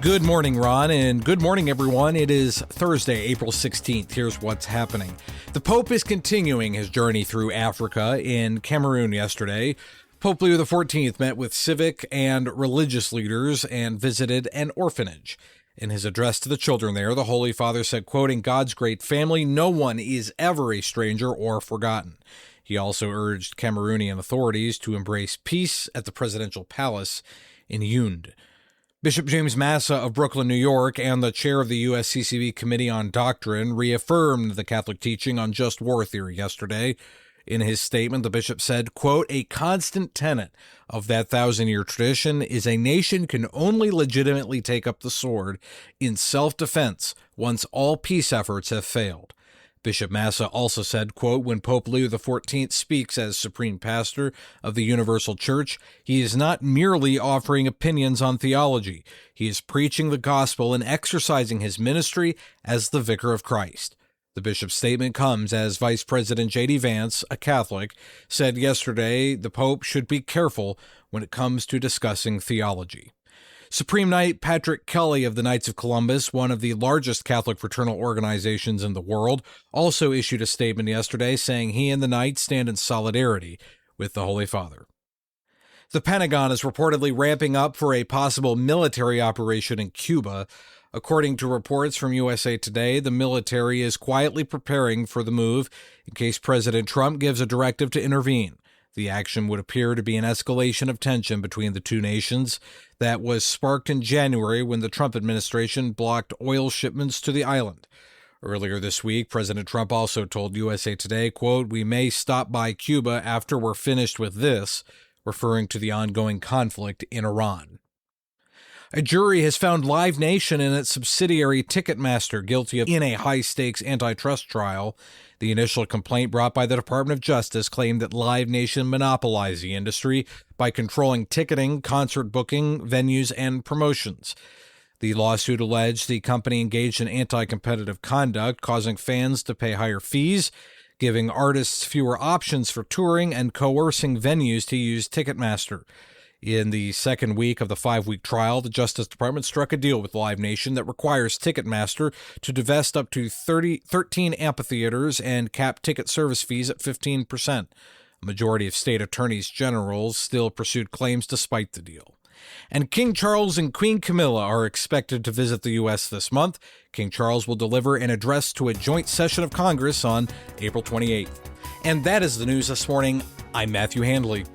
Good morning, Ron, and good morning, everyone. It is Thursday, April 16th. Here's what's happening. The Pope is continuing his journey through Africa. In Cameroon yesterday, Pope Leo XIV met with civic and religious leaders and visited an orphanage. In his address to the children there, the Holy Father said, quoting, "God's great family, no one is ever a stranger or forgotten." He also urged Cameroonian authorities to embrace peace at the presidential palace in Yaoundé. Bishop James Massa of Brooklyn, New York, and the chair of the USCCB Committee on Doctrine reaffirmed the Catholic teaching on just war theory yesterday. In his statement, the bishop said, quote, "A constant tenet of that thousand-year tradition is a nation can only legitimately take up the sword in self-defense once all peace efforts have failed." Bishop Massa also said, quote, "When Pope Leo XIV speaks as Supreme Pastor of the Universal Church, he is not merely offering opinions on theology. He is preaching the gospel and exercising his ministry as the Vicar of Christ." The bishop's statement comes as Vice President J.D. Vance, a Catholic, said yesterday the Pope should be careful when it comes to discussing theology. Supreme Knight Patrick Kelly of the Knights of Columbus, one of the largest Catholic fraternal organizations in the world, also issued a statement yesterday saying he and the Knights stand in solidarity with the Holy Father. The Pentagon is reportedly ramping up for a possible military operation in Cuba. According to reports from USA Today, the military is quietly preparing for the move in case President Trump gives a directive to intervene. The action would appear to be an escalation of tension between the two nations that was sparked in January when the Trump administration blocked oil shipments to the island. Earlier this week, President Trump also told USA Today, quote, "We may stop by Cuba after we're finished with this," referring to the ongoing conflict in Iran. A jury has found Live Nation and its subsidiary Ticketmaster guilty in a high-stakes antitrust trial. The initial complaint brought by the Department of Justice claimed that Live Nation monopolized the industry by controlling ticketing, concert booking, venues, and promotions. The lawsuit alleged the company engaged in anti-competitive conduct, causing fans to pay higher fees, giving artists fewer options for touring, and coercing venues to use Ticketmaster. In the second week of the 5-week trial, the Justice Department struck a deal with Live Nation that requires Ticketmaster to divest up to 13 amphitheaters and cap ticket service fees at 15%. A majority of state attorneys general still pursued claims despite the deal. And King Charles and Queen Camilla are expected to visit the U.S. this month. King Charles will deliver an address to a joint session of Congress on April 28th. And that is the news this morning. I'm Matthew Handley.